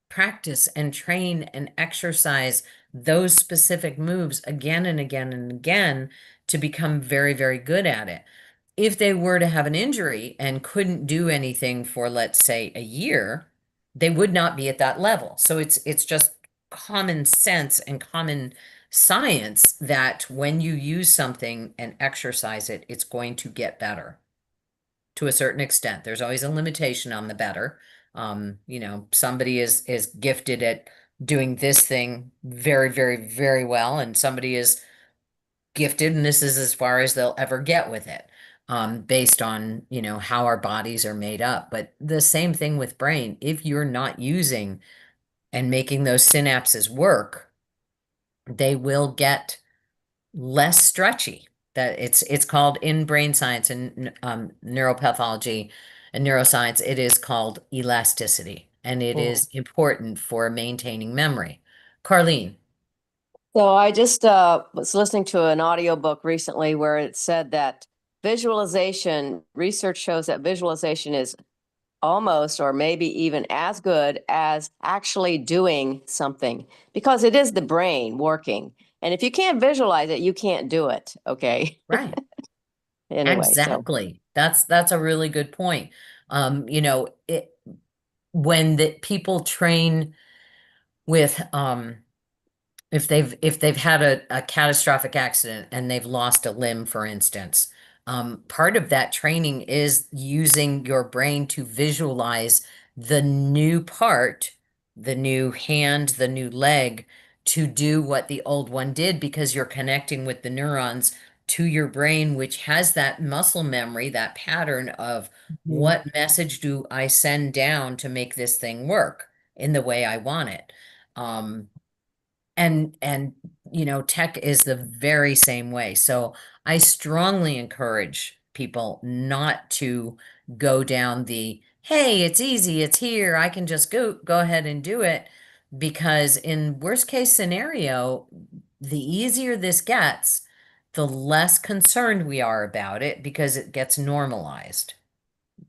practice and train and exercise those specific moves again and again and again to become very, very good at it. If they were to have an injury and couldn't do anything for, let's say, a year, they would not be at that level. So it's just common sense and common science that when you use something and exercise it, it's going to get better to a certain extent. There's always a limitation on the better. Somebody is gifted at doing this thing very, very, very well, and somebody is gifted, and this is as far as they'll ever get with it, based on, how our bodies are made up. But the same thing with brain. If you're not using and making those synapses work, they will get less stretchy. That it's called in brain science and neuropathology and neuroscience, it is called elasticity, and it is important for maintaining memory. Carlene. So I just was listening to an audiobook recently where it said that research shows that visualization is almost or maybe even as good as actually doing something, because it is the brain working. And if you can't visualize it, you can't do it. Okay. Right. Anyway, Exactly. That's a really good point. When the people train with, if they've had a catastrophic accident and they've lost a limb, for instance, part of that training is using your brain to visualize the new part, the new hand, the new leg, to do what the old one did, because you're connecting with the neurons to your brain, which has that muscle memory, that pattern of what message do I send down to make this thing work in the way I want it. And tech is the very same way. So I strongly encourage people not to go down the, hey, it's easy, it's here, I can just go ahead and do it. Because in worst case scenario, the easier this gets, the less concerned we are about it, because it gets normalized.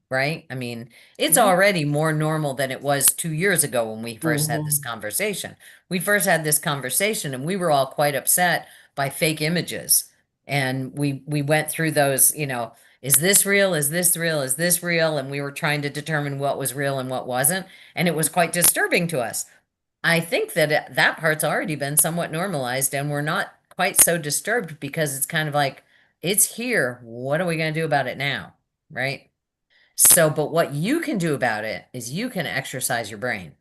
Right? I mean, it's already more normal than it was 2 years ago when we first had this conversation. We first had this conversation and we were all quite upset by fake images. And we went through those, is this real? Is this real? Is this real? And we were trying to determine what was real and what wasn't. And it was quite disturbing to us. I think that that part's already been somewhat normalized, and we're not quite so disturbed, because it's kind of like, it's here. What are we going to do about it now? Right? So, but what you can do about it is you can exercise your brain.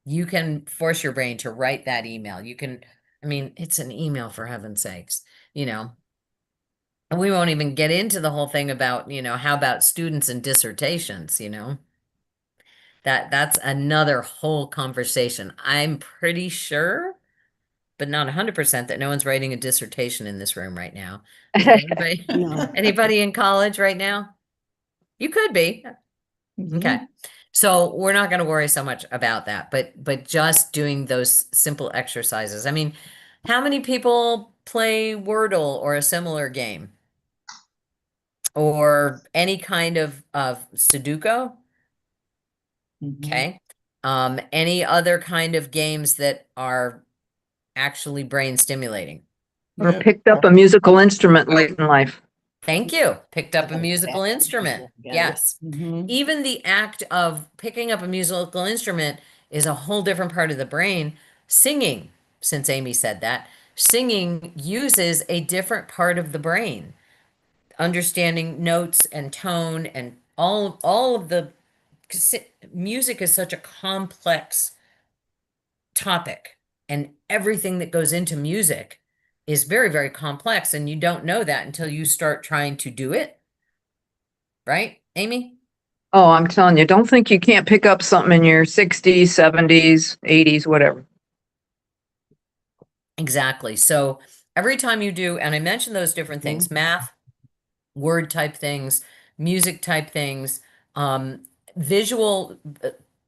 You can force your brain to write that email. You can, I mean, it's an email for heaven's sakes, you know. And we won't even get into the whole thing about, you know, how about students and dissertations, you know? That's another whole conversation. I'm pretty sure, but not 100% that no one's writing a dissertation in this room right now. Is there anybody, No. anybody in college right now? You could be. Okay. So we're not going to worry so much about that, but just doing those simple exercises. I mean, how many people play Wordle or a similar game? Or any kind of Sudoku? Okay. Any other kind of games that are actually brain stimulating? Or picked up a musical instrument late in life. Thank you. Picked up a musical instrument. Yes. Mhm. Even the act of picking up a musical instrument is a whole different part of the brain. Singing, since Amy said that, singing uses a different part of the brain. Understanding notes and tone and all of the music is such a complex topic, and everything that goes into music is very, very complex, and you don't know that until you start trying to do it. Right, Amy? Oh, I'm telling you, don't think you can't pick up something in your 60s, 70s, 80s, whatever. Exactly. So every time you do, and I mentioned those different things, math, word type things, music type things, visual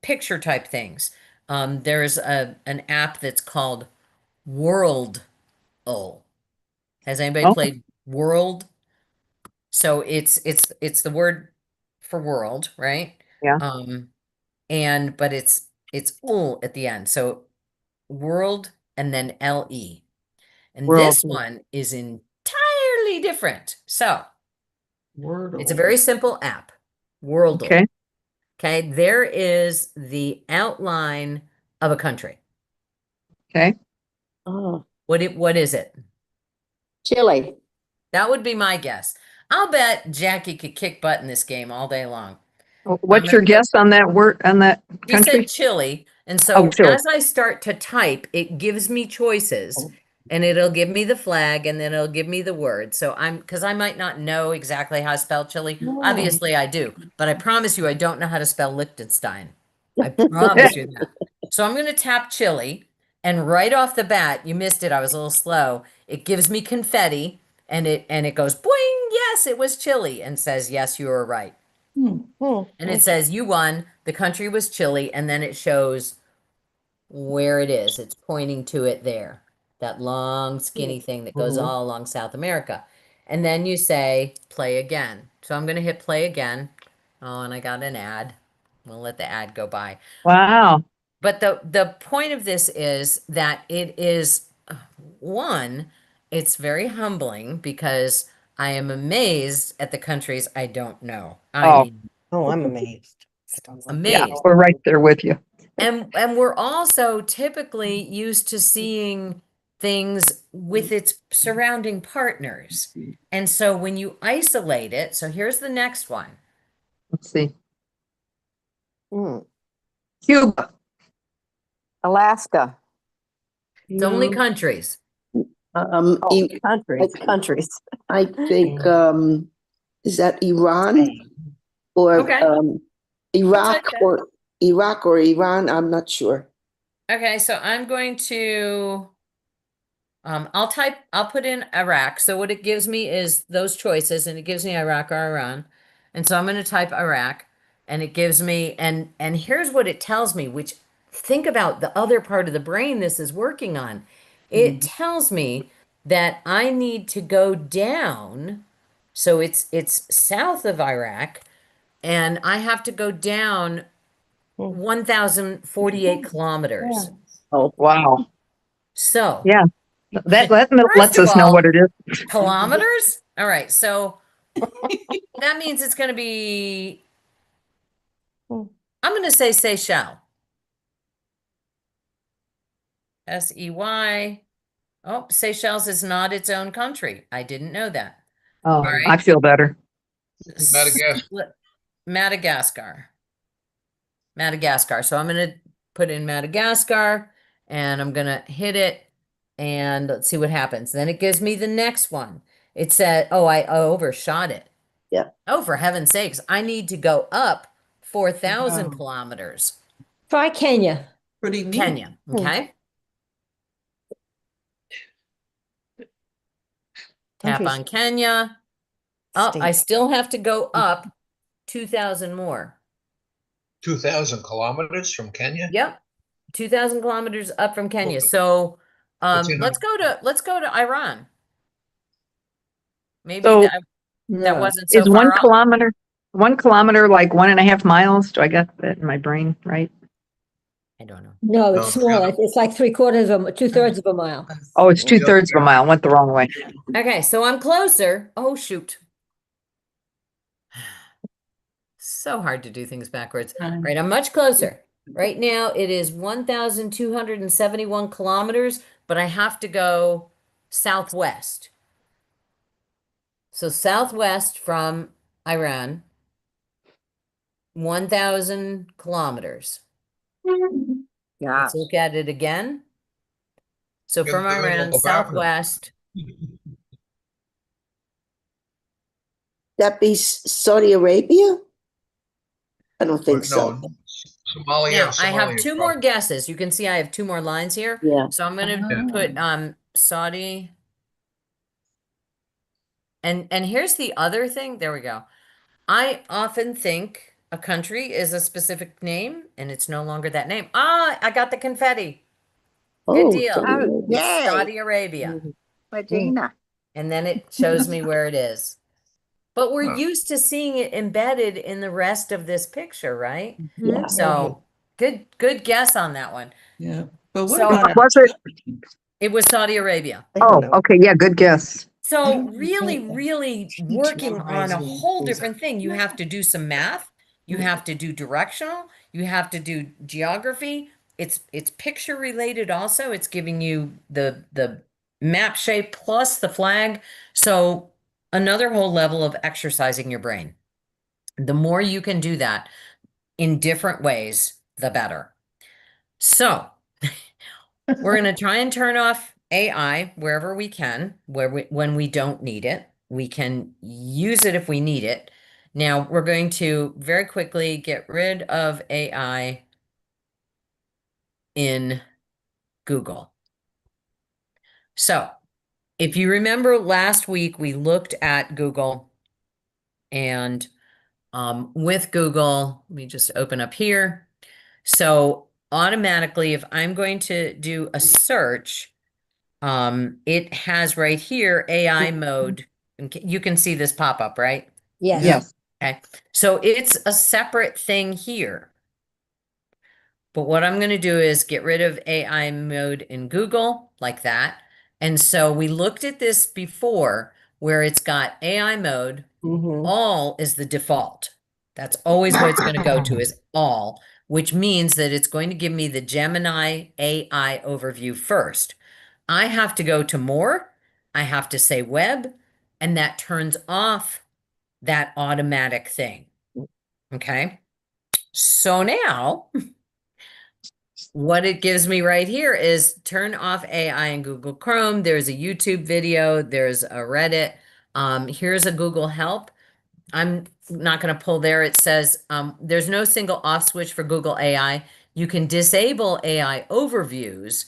picture type things. There's an app that's called World. Has anybody played World? So it's the word for world, right? Yeah. But it's at the end. So World and then LE. And World. this one is entirely different. So Wordle. it's a very simple app. Worldle. Okay. Okay, there is the outline of a country. Okay. Oh, What is it? Chile. That would be my guess. I'll bet Jackie could kick butt in this game all day long. What's your guess on that word, on that She country? said Chile, and so Oh, Chile. as I start to type, it gives me choices, and it'll give me the flag, and then it'll give me the word. So because I might not know exactly how to spell Chile. Obviously, I do, but I promise you, I don't know how to spell Liechtenstein. I promise you that. So I'm going to tap Chile, and right off the bat, you missed it. I was a little slow. It gives me confetti, and it goes boing. Yes, it was Chile, and says yes, you were right. And it says you won. The country was Chile, and then it shows where it is. It's pointing to it there. That long, skinny thing that goes all along South America. And then you say play again. So I'm going to hit play again. Oh, and I got an ad. We'll let the ad go by. Wow. But the point of this is that it is, one, it's very humbling because I am amazed at the countries I don't know. I mean, I'm amazed. amazed. Yeah, we're right there with you. And we're also typically used to seeing things with its surrounding partners. And so when you isolate it, so here's the next one. Let's see. Cuba. Alaska. It's only countries. Countries. Countries. I think, is that Iran or Okay. Iraq that. or Iraq or Iran? I'm not sure. Okay, so I'm going to, I'll put in Iraq. So what it gives me is those choices, and it gives me Iraq or Iran. And so I'm going to type Iraq, and it gives me, and here's what it tells me, which think about the other part of the brain this is working on. It tells me that I need to go down. So it's south of Iraq, and I have to go down 1,048 kilometers. Oh, wow. So Yeah. That lets First of us know all, what it is. kilometers? All right. So that means it's going to be, I'm going to say Seychelles. S-E-Y. Oh, Seychelles is not its own country. I didn't know that. Oh, right. I feel better. Madagascar. Madagascar. Madagascar. So I'm going to put in Madagascar and I'm going to hit it and let's see what happens. Then it gives me the next one. It said, oh, I overshot it. Yeah. Oh, for heaven's sakes, I need to go up 4,000 Wow. kilometers. Try Kenya. Pretty neat. Kenya, okay? Tap Countries. on Kenya. Oh, I States. still have to go up 2,000 more. 2,000 kilometers from Kenya? Yep. 2,000 kilometers up from Kenya. Okay. So What's in let's go to Iran. Maybe So- that No. wasn't so Is far off. 1 kilometer like 1.5 miles? Do I get that in my brain right? I don't know. No, No, it's smaller. yeah. It's like 2/3 of a mile. Oh, it's 2/3 of a mile. Went the wrong way. Okay, so I'm closer. Oh, shoot. So hard to do things backwards. Right, I'm much closer. Right now it is 1,271 kilometers, but I have to go southwest. So southwest from Iran, 1,000 kilometers. Yeah. Let's look at it again. So Give from the little Iran, background. southwest, That be Saudi Arabia? I don't think so. No, Somalia. now I have Somalia two more probably. guesses. You can see I have two more lines here. Yeah. So I'm going to put Saudi. And here's the other thing. There we go. I often think a country is a specific name and it's no longer that name. Ah, I got the confetti. Good deal. Saudi Oh, Arabia. yay. Saudi Arabia. Medina. And then it shows me where it is. But we're Huh. used to seeing it embedded in the rest of this picture, right? Yeah. So good guess on that one. Yeah. But what So- about Was it? It was Saudi Arabia. I don't Oh, know. okay. Yeah, good guess. So don't really, think that really teaching working on a already whole is- different thing. You have to do some math. You have to do directional. You have to do geography. It's picture related also. It's giving you the map shape plus the flag. So another whole level of exercising your brain. The more you can do that in different ways, the better. So we're going to try and turn off AI wherever we can, when we don't need it. We can use it if we need it. Now we're going to very quickly get rid of AI in Google. So if you remember last week, we looked at Google and with Google, let me just open up here. So automatically, if I'm going to do a search, it has right here AI mode. And you can see this pop up, right? Yes. Yes. Okay. So it's a separate thing here. But what I'm going to do is get rid of AI mode in Google like that. And so we looked at this before where it's got AI mode. Mhm. All is the default. That's always what it's going to go to is all, which means that it's going to give me the Gemini AI overview first. I have to go to more. I have to say web, and that turns off that automatic thing. Okay. So now what it gives me right here is turn off AI in Google Chrome. There's a YouTube video. There's a Reddit. Here's a Google Help. I'm not going to pull there. It says there's no single off switch for Google AI. You can disable AI overviews,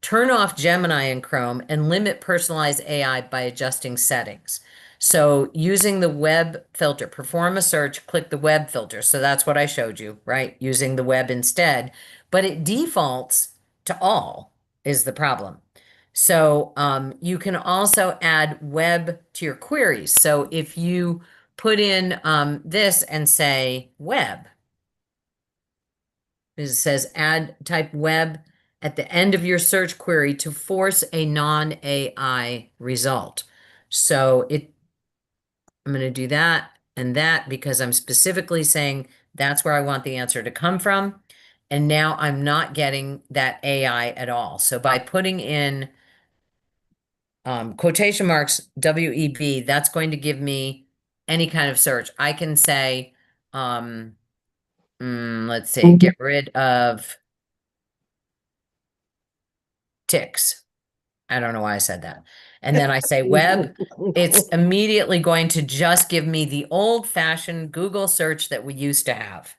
turn off Gemini in Chrome, and limit personalized AI by adjusting settings. So using the web filter, perform a search, click the web filter. So that's what I showed you, right? Using the web instead, but it defaults to all is the problem. So you can also add web to your queries. So if you put in this and say web, it says add type web at the end of your search query to force a non-AI result. So I'm going to do that and that because I'm specifically saying that's where I want the answer to come from. And now I'm not getting that AI at all. So by putting in quotation marks, WEB, that's going to give me any kind of search. I can say, let's see, get rid of ticks. I don't know why I said that. And then I say web, it's immediately going to just give me the old-fashioned Google search that we used to have,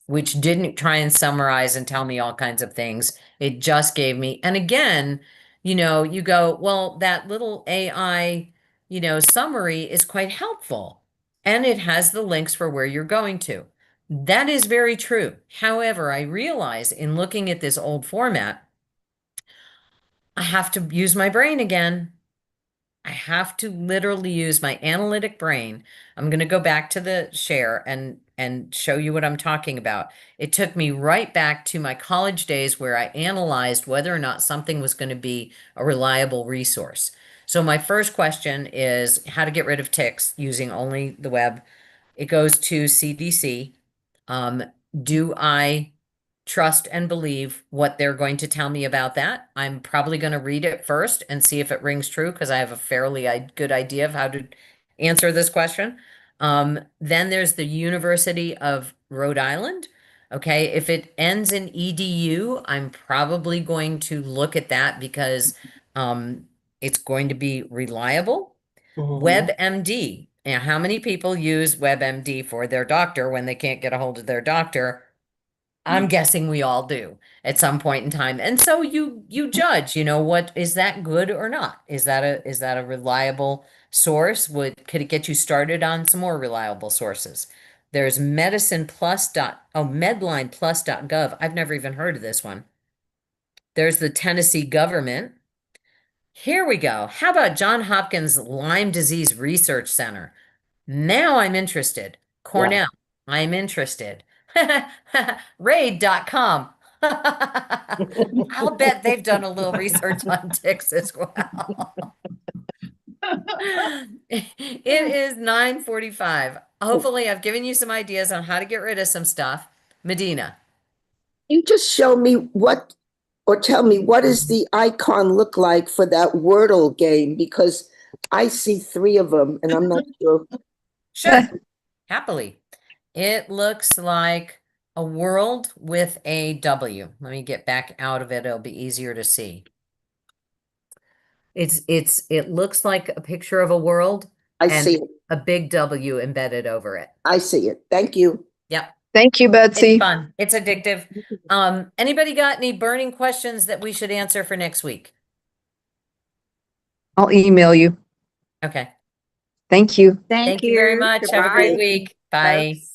which didn't try and summarize and tell me all kinds of things. It just gave me, and again, you know, you go, well, that little AI, you know, summary is quite helpful, and it has the links for where you're going to. That is very true. However, I realize in looking at this old format, I have to use my brain again. I have to literally use my analytic brain. I'm going to go back to the share and show you what I'm talking about. It took me right back to my college days where I analyzed whether or not something was going to be a reliable resource. So my first question is how to get rid of ticks using only the web. It goes to CDC. Do I trust and believe what they're going to tell me about that? I'm probably going to read it first and see if it rings true because I have a fairly good idea of how to answer this question. Then there's the University of Rhode Island. Okay, if it ends in edu, I'm probably going to look at that because it's going to be reliable. WebMD. Now, how many people use WebMD for their doctor when they can't get a hold of their doctor? I'm guessing we all do at some point in time. And so you judge, you know, what is that good or not? Is that a reliable source? Could it get you started on some more reliable sources? There's medlineplus.gov. I've never even heard of this one. There's the Tennessee government. Here we go. How about John Hopkins Lyme Disease Research Center? Now I'm interested. Cornell, I'm interested. Raid.com. I'll bet they've done a little research on ticks as well. It is 9:45. Hopefully I've given you some ideas on how to get rid of some stuff. Medina. You just show me what, or tell me what does the icon look like for that Wordle game? Because I see 3 of them and I'm not sure. Sure. Happily. It looks like a world with a W. Let me get back out of it. It'll be easier to see. It looks like a picture of a world. I see it. A big W embedded over it. I see it. Thank you. Yep. Thank you, It's Betsy. fun. It's addictive. Anybody got any burning questions that we should answer for next week? I'll email you. Okay. Thank you. Thank you very much. Have a great Goodbye. week. Bye. Folks.